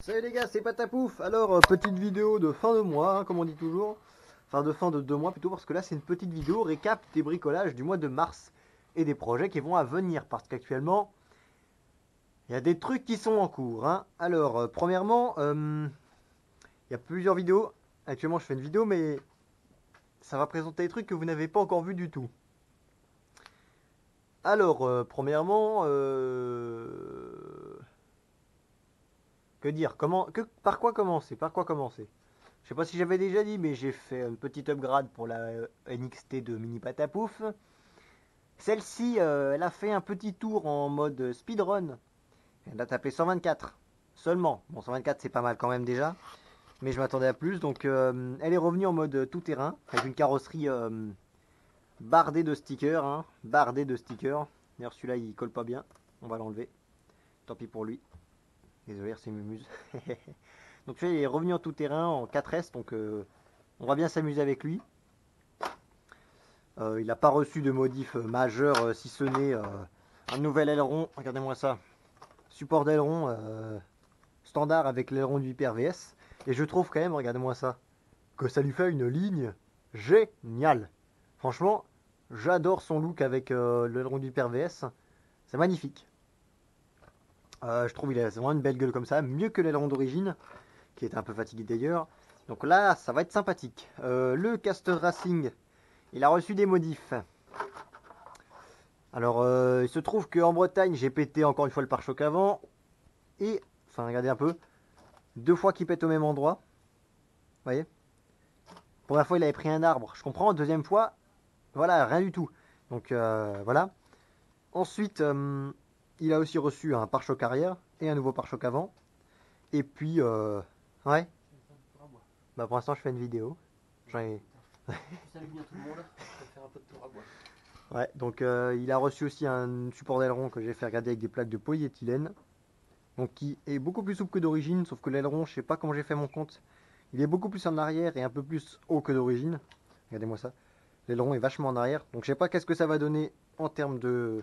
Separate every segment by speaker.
Speaker 1: Salut les gars, c'est Patapouf. Alors, petite vidéo de fin de mois, hein, comme on dit toujours. Enfin, de fin de 2 mois plutôt, parce que là, c'est une petite vidéo récap des bricolages du mois de mars et des projets qui vont à venir. Parce qu'actuellement, il y a des trucs qui sont en cours, hein. Alors, premièrement, il y a plusieurs vidéos. Actuellement, je fais une vidéo, mais ça va présenter des trucs que vous n'avez pas encore vu du tout. Alors, premièrement, que dire? Par quoi commencer? Par quoi commencer? Je sais pas si j'avais déjà dit, mais j'ai fait une petite upgrade pour la NXT de Mini Patapouf. Celle-ci, elle a fait un petit tour en mode speedrun. Elle a tapé 124 seulement. Bon, 124 c'est pas mal quand même déjà, mais je m'attendais à plus. Donc, elle est revenue en mode tout terrain avec une carrosserie bardée de stickers, hein, bardée de stickers. D'ailleurs, celui-là il colle pas bien. On va l'enlever. Tant pis pour lui. Désolé, c'est Mumuse. Donc, celui-là il est revenu en tout terrain en 4S. Donc, on va bien s'amuser avec lui. Il n'a pas reçu de modif majeur, si ce n'est un nouvel aileron. Regardez-moi ça. Support d'aileron standard avec l'aileron du Hyper VS. Et je trouve quand même, regardez-moi ça, que ça lui fait une ligne géniale. Franchement, j'adore son look avec l'aileron du Hyper VS. C'est magnifique. Je trouve qu'il a vraiment une belle gueule comme ça. Mieux que l'aileron d'origine, qui était un peu fatigué d'ailleurs. Donc là, ça va être sympathique. Le Caster Racing, il a reçu des modifs. Alors, il se trouve qu'en Bretagne, j'ai pété encore une fois le pare-choc avant. Et, enfin, regardez un peu, 2 fois qu'il pète au même endroit. Vous voyez? Première fois, il avait pris un arbre, je comprends. Deuxième fois, voilà, rien du tout. Donc, voilà. Ensuite, il a aussi reçu un pare-choc arrière et un nouveau pare-choc avant. Et puis, ouais. Bah, pour l'instant, je fais une vidéo. J'en ai...
Speaker 2: Salut bien tout le monde, je vais faire un peu de tour à bois.
Speaker 1: Ouais, donc il a reçu aussi un support d'aileron que j'ai fait regarder avec des plaques de polyéthylène. Donc qui est beaucoup plus souple que d'origine, sauf que l'aileron, je sais pas comment j'ai fait mon compte. Il est beaucoup plus en arrière et un peu plus haut que d'origine. Regardez-moi ça. L'aileron est vachement en arrière. Donc je sais pas qu'est-ce que ça va donner en termes de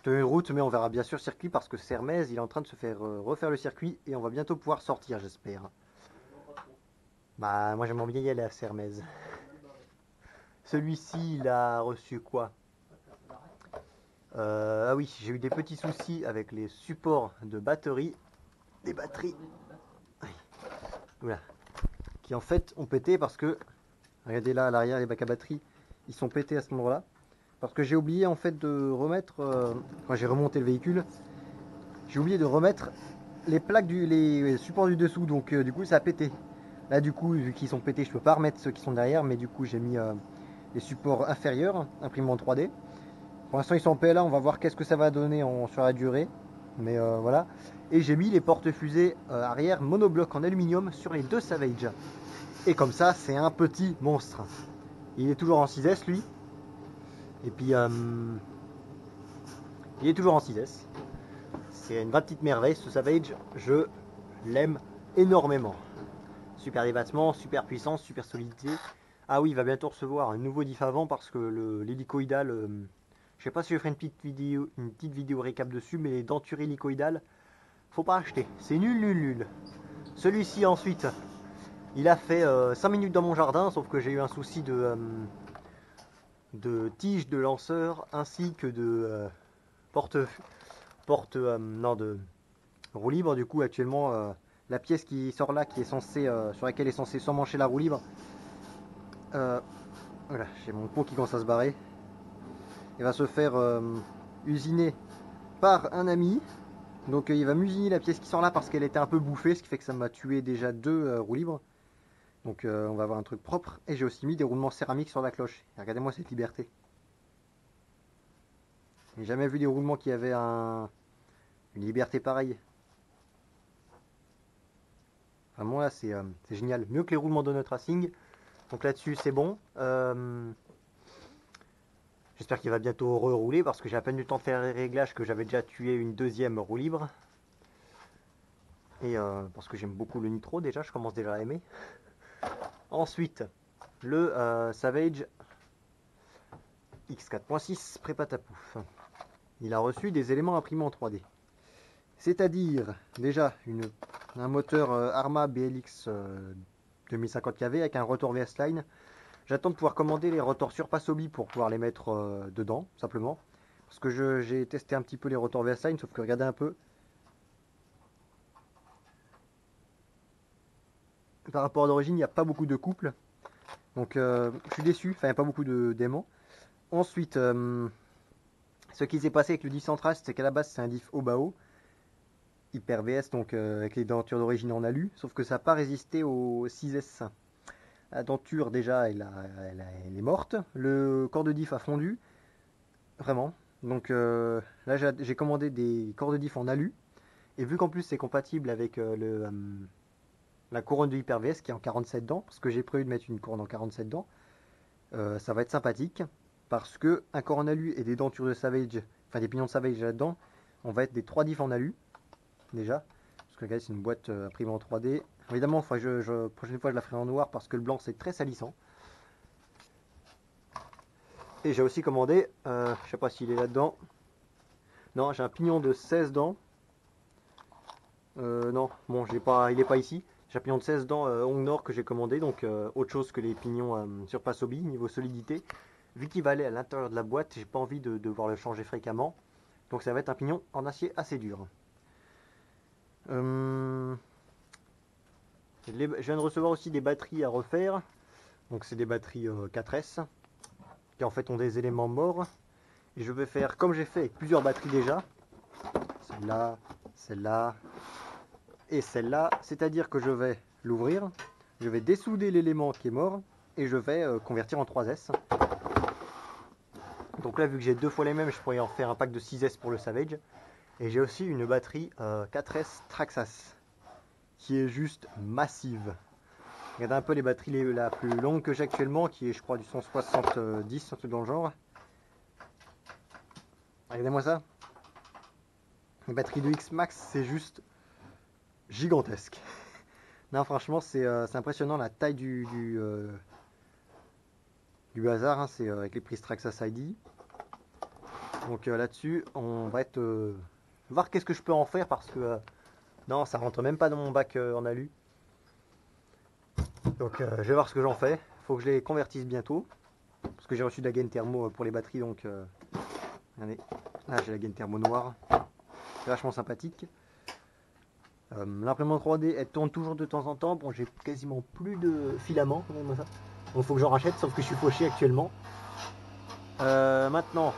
Speaker 1: route, mais on verra bien sûr circuit parce que Sermez, il est en train de se faire refaire le circuit et on va bientôt pouvoir sortir, j'espère. Bah moi j'aimerais bien y aller à Sermez. Celui-ci, il a reçu quoi? Ah oui, j'ai eu des petits soucis avec les supports de batterie, des batteries, voilà, qui en fait ont pété parce que, regardez là à l'arrière les bacs à batterie, ils sont pétés à ce moment-là. Parce que j'ai oublié en fait de remettre, quand j'ai remonté le véhicule, j'ai oublié de remettre les plaques, les supports du dessous, donc du coup ça a pété. Là du coup, vu qu'ils sont pétés, je peux pas remettre ceux qui sont derrière, mais du coup j'ai mis les supports inférieurs, imprimés en 3D. Pour l'instant ils sont en PLA, on va voir qu'est-ce que ça va donner sur la durée. Mais voilà. Et j'ai mis les porte-fusées arrière monobloc en aluminium sur les deux Savage. Et comme ça, c'est un petit monstre. Il est toujours en 6S lui. Et puis il est toujours en 6S. C'est une vraie petite merveille ce Savage. Je l'aime énormément. Super débattement, super puissance, super solidité. Ah oui, il va bientôt recevoir un nouveau diff avant parce que l'hélicoïdal. Je sais pas si je ferai une petite vidéo récap dessus, mais les dentures hélicoïdales, faut pas acheter. C'est nul, nul, nul. Celui-ci ensuite, il a fait 5 minutes dans mon jardin, sauf que j'ai eu un souci de tige de lanceur ainsi que de porte, non, de roue libre. Du coup, actuellement, la pièce qui sort là, qui est censée, sur laquelle est censée s'emmancher la roue libre, euh, voilà, j'ai mon pot qui commence à se barrer. Il va se faire usiner par un ami. Donc il va m'usiner la pièce qui sort là parce qu'elle était un peu bouffée, ce qui fait que ça m'a tué déjà 2 roues libres. Donc on va avoir un truc propre. Et j'ai aussi mis des roulements céramiques sur la cloche. Et regardez-moi cette liberté. J'ai jamais vu des roulements qui avaient une liberté pareille. Vraiment là c'est génial. Mieux que les roulements de notre Racing. Donc là-dessus c'est bon. J'espère qu'il va bientôt rerouler parce que j'ai à peine eu le temps de faire les réglages que j'avais déjà tué une deuxième roue libre. Et parce que j'aime beaucoup le nitro déjà, je commence déjà à aimer. Ensuite, le Savage X4.6 Prépatapouf. Il a reçu des éléments imprimés en 3D. C'est-à-dire déjà un moteur Arma BLX 2050 kV avec un rotor VS Line. J'attends de pouvoir commander les rotors Surpass Hobby pour pouvoir les mettre dedans, simplement. Parce que j'ai testé un petit peu les rotors VS Line, sauf que regardez un peu. Par rapport à l'origine, il n'y a pas beaucoup de couple. Donc je suis déçu, enfin il n'y a pas beaucoup d'aimants. Ensuite, ce qui s'est passé avec le diff central, c'est qu'à la base c'est un diff haut bas haut. Hyper VS, donc avec les dentures d'origine en alu, sauf que ça n'a pas résisté au 6S. La denture déjà elle est morte, le corps de diff a fondu, vraiment. Donc là j'ai commandé des corps de diff en alu, et vu qu'en plus c'est compatible avec la couronne de Hyper VS qui est en 47 dents, parce que j'ai prévu de mettre une couronne en 47 dents, ça va être sympathique, parce que un corps en alu et des dentures de Savage, enfin des pignons de Savage là-dedans, on va être des 3 diffs en alu, déjà. Parce que regardez, c'est une boîte imprimée en 3D. Évidemment, prochaine fois, je la ferai en noir parce que le blanc, c'est très salissant. Et j'ai aussi commandé, je sais pas s'il est là-dedans. Non, j'ai un pignon de 16 dents. Non, bon, il n'est pas ici. J'ai un pignon de 16 dents Hong Nord que j'ai commandé, donc autre chose que les pignons Surpass Hobby, niveau solidité. Vu qu'il va aller à l'intérieur de la boîte, j'ai pas envie de devoir le changer fréquemment. Donc ça va être un pignon en acier assez dur. Je viens de recevoir aussi des batteries à refaire. Donc c'est des batteries 4S qui en fait ont des éléments morts. Et je vais faire comme j'ai fait avec plusieurs batteries déjà. Celle-là, celle-là et celle-là. C'est-à-dire que je vais l'ouvrir, je vais dessouder l'élément qui est mort et je vais convertir en 3S. Donc là vu que j'ai 2 fois les mêmes, je pourrais en faire un pack de 6S pour le Savage. Et j'ai aussi une batterie 4S Traxxas qui est juste massive. Regardez un peu les batteries la plus longue que j'ai actuellement, qui est je crois du 170, un truc dans le genre. Regardez-moi ça. Les batteries de X-Max, c'est juste gigantesque. Non, franchement, c'est impressionnant la taille du hasard. Hein, c'est avec les prises Traxxas ID. Donc là-dessus, on va être voir qu'est-ce que je peux en faire parce que non, ça rentre même pas dans mon bac en alu. Donc je vais voir ce que j'en fais. Faut que je les convertisse bientôt. Parce que j'ai reçu de la gaine thermo pour les batteries. Donc regardez, là j'ai la gaine thermo noire. C'est vachement sympathique. L'imprimante 3D elle tourne toujours de temps en temps. Bon, j'ai quasiment plus de filaments. Donc il faut que j'en rachète. Sauf que je suis fauché actuellement. Maintenant,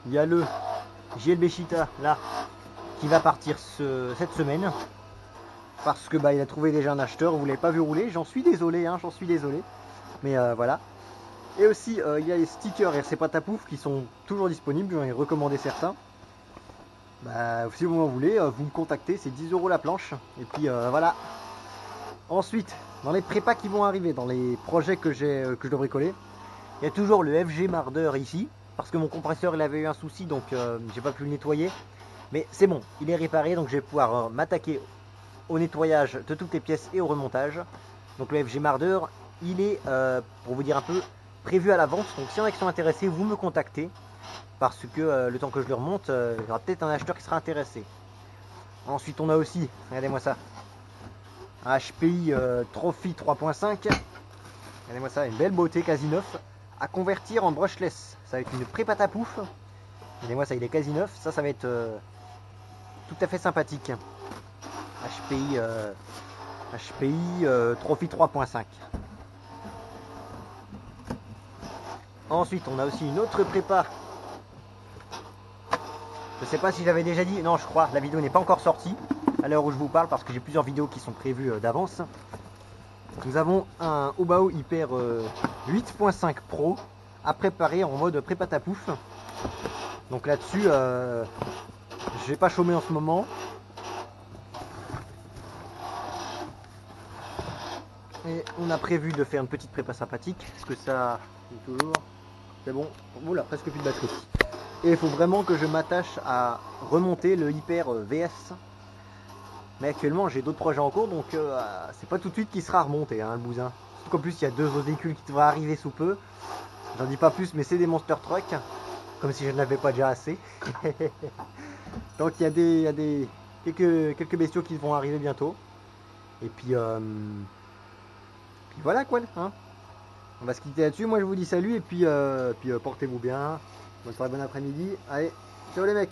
Speaker 1: il y a le JLB Cheetah là qui va partir cette semaine. Parce que il a trouvé déjà un acheteur, vous l'avez pas vu rouler, j'en suis désolé, hein, j'en suis désolé. Mais voilà. Et aussi il y a les stickers RC Patapouf qui sont toujours disponibles, j'en ai recommandé certains. Si vous en voulez, vous me contactez, c'est 10 € la planche. Et puis voilà. Ensuite, dans les prépas qui vont arriver, dans les projets que je dois bricoler, il y a toujours le FG Mardeur ici. Parce que mon compresseur il avait eu un souci, donc j'ai pas pu le nettoyer. Mais c'est bon, il est réparé, donc je vais pouvoir m'attaquer au nettoyage de toutes les pièces et au remontage. Donc le FG Mardeur, il est, pour vous dire un peu, prévu à l'avance. Donc si y en a qui sont intéressés, vous me contactez. Parce que le temps que je le remonte, il y aura peut-être un acheteur qui sera intéressé. Ensuite on a aussi, regardez-moi ça, un HPI Trophy 3.5. Regardez-moi ça, une belle beauté, quasi neuf, à convertir en brushless. Ça va être une pré-patapouf. Regardez-moi ça, il est quasi neuf. Ça va être tout à fait sympathique. HPI Trophy 3.5. Ensuite, on a aussi une autre prépa. Je sais pas si j'avais déjà dit. Non, je crois. La vidéo n'est pas encore sortie à l'heure où je vous parle parce que j'ai plusieurs vidéos qui sont prévues d'avance. Nous avons un Obao Hyper 8.5 Pro à préparer en mode pré-patapouf. Donc là-dessus, je vais pas chômer en ce moment. Et on a prévu de faire une petite prépa sympathique. Est-ce que ça toujours c'est bon? Oula, presque plus de batterie. Et il faut vraiment que je m'attache à remonter le Hyper VS. Mais actuellement j'ai d'autres projets en cours, donc c'est pas tout de suite qu'il sera remonté, hein, le bousin. Surtout qu'en plus il y a 2 autres véhicules qui devraient arriver sous peu. J'en dis pas plus, mais c'est des Monster Truck. Comme si je n'avais pas déjà assez. Donc il y a des quelques bestiaux qui vont arriver bientôt. Et puis, puis voilà quoi. Hein. On va se quitter là-dessus. Moi je vous dis salut et puis, portez-vous bien. Bonne soirée, bon après-midi. Allez, ciao les mecs.